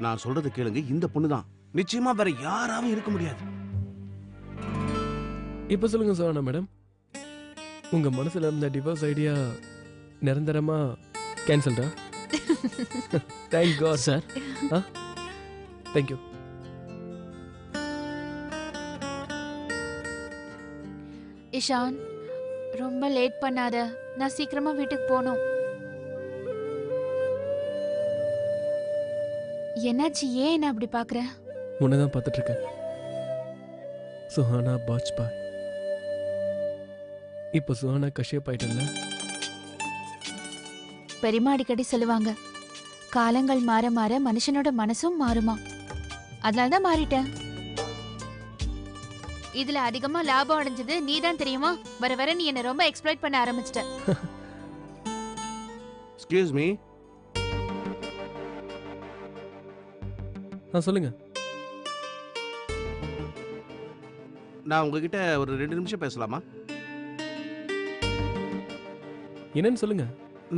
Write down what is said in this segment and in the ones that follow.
நான் சொல்றது கேளுங்க, இந்த பொண்ணு தான். நிச்சயமா வேற யாராவும் இருக்க முடியாது. இப்ப சொல்லுங்க சுஹானா மேடம், உங்க மனசுல இருந்த டிவோர்ஸ் ஐடியா நிரந்தரமா கேன்சல்டா? Thank God sir. Thank you. Ishan, ரொம்ப லேட் பண்ணாத, நான் சீக்கிரமா வீட்டுக்கு போகணும். என்னாச்சு, ஏன் என்ன அப்படி பாக்குற? உன்னதான் பார்த்துட்டு இருக்கேன் சுஹானா பாஜ்பாய். இப்ப சுஹானா கஷ்யப் ஆயிட்டல்ல. பெரியம்மா அடிக்கடி சொல்லுவாங்க, காலங்கள் மாற மாற மனுஷனோட மனசும் மாறுமா. அதனாலதான் மாறிட்டேன். இதுல அதிகமா லாபம் அடைஞ்சது நீதான் தெரியுமா? வர வர நீ என்ன ரொம்ப எக்ஸ்ப்ளாய்ட் பண்ண ஆரம்பிச்சிட்ட. Excuse me. சொல்லுங்க. நான் உங்ககிட்ட ஒரு 2 நிமிஷம் பேசலாமா? என்னன்னு சொல்லுங்க.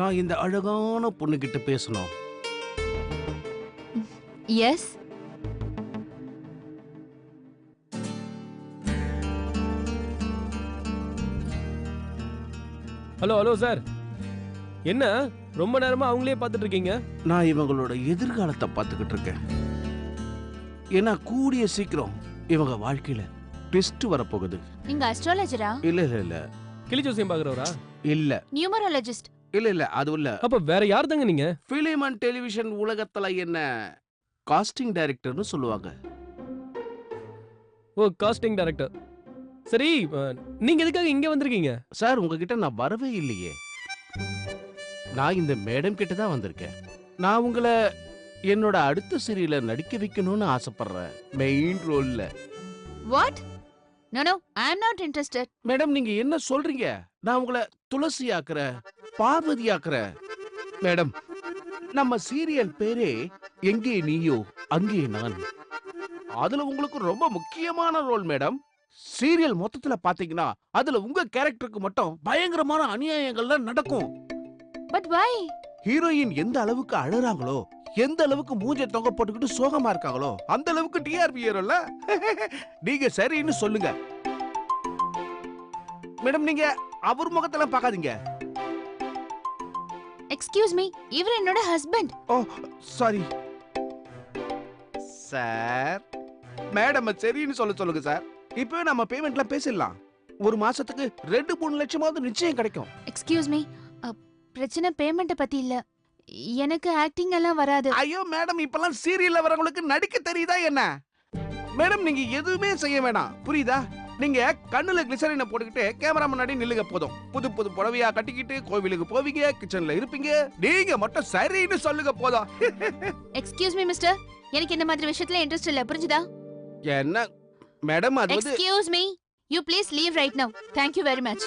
நான் இந்த அழகான பொண்ணு கிட்ட பேசணும். எஸ். ஹலோ ஹலோ சார், என்ன ரொம்ப நேரமா அவங்களே பார்த்துட்டு இருக்கீங்க? நான் இவங்களோட எதிர்காலத்தை பார்த்துக்கிட்டு இருக்கேன். ஏன்னா கூடிய சீக்கிரம் இவங்க வாழ்க்கையில ட்விஸ்ட் வரப்போகுது. நீங்க அஸ்ட்ராலஜரா? இல்ல இல்ல இல்ல. கிளி ஜோசியம் பாக்குறவரா? இல்ல நியூமராலஜிஸ்ட்? இல்ல இல்ல, அது இல்ல. அப்ப வேற யார் தாங்க நீங்க? பிலிம் அண்ட் டெலிவிஷன் உலகத்துல என்ன காஸ்டிங் டைரக்டர்னு சொல்லுவாங்க. ஓ, காஸ்டிங் டைரக்டர். சரி, நீங்க எதுக்காக இங்க வந்திருக்கீங்க? சார், உங்ககிட்ட நான் வரவே இல்லையே. நான் இந்த மேடம் கிட்ட தான் வந்திருக்கேன். நான் உங்களை என்னோட அடுத்த சீரியல்ல நடிக்க வைக்கணும்னு ஆசைப்படுறேன், மெயின் ரோல்ல. What? No no, I am not interested. Madam, நீங்க என்ன சொல்றீங்க? நான் உங்களை துளசி ஆக்குறேன், பார்வதி ஆக்குறேன். மேடம், நம்ம சீரியல் பேரே எங்கே நீயோ அங்கே நான். அதுல உங்களுக்கு ரொம்ப முக்கியமான ரோல் மேடம். சீரியல் மொத்தத்துல பாத்தீங்கன்னா அதுல உங்க கேரக்டருக்கு மட்டும் பயங்கரமான அநியாயங்கள்லாம் நடக்கும். But why? ஹீரோயின் எந்த அளவுக்கு அழறாங்களோ, எந்த அளவுக்கு மூஞ்ச தொங்க போட்டுக்கிட்டு சோகமா இருக்காங்களோ, அந்த அளவுக்கு டிஆர்பி ஏறல. நீங்க சரின்னு சொல்லுங்க மேடம். நீங்க அவர் முகத்தெல்லாம் பார்க்காதீங்க. எக்ஸ்கியூஸ் மீ, இவர் என்னோட ஹஸ்பண்ட். ஓ சாரி சார். மேடம் சரின்னு சொல்லுங்க சார். இப்பவே நம்ம பேமெண்ட்லாம் பேசிடலாம். ஒரு மாசத்துக்கு 2-3 லட்சமாவது நிச்சயம் கிடைக்கும். எக்ஸ்கியூஸ் மீ, பிரச்சனை பேமெண்ட் பத்தி இல்ல, எனக்கு ஆக்டிங் எல்லாம் வராது. ஐயோ மேடம், இப்பெல்லாம் சீரியல்ல வரவங்களுக்கு நடிக்க தெரியுதா என்ன? மேடம், நீங்க எதுவுமே செய்ய வேணாம், புரியுதா? நீங்க கண்ணுல கிளிசரினை போட்டுக்கிட்டு கேமரா முன்னாடி நில்லுங்க போதும். புது புது புடவையா கட்டிக்கிட்டு கோவிலுக்கு போவீங்க, கிச்சன்ல இருப்பீங்க. நீங்க மட்டும் சரின்னு சொல்லுங்க போதும். எக்ஸ்கியூஸ் மீ மிஸ்டர், எனக்கு இந்த மாதிரி விஷயத்துல இன்ட்ரெஸ்ட் இல்ல, புரிஞ்சுதா? என்ன மேடம், அது வந்து excuse me, you please leave right now. Thank you very much.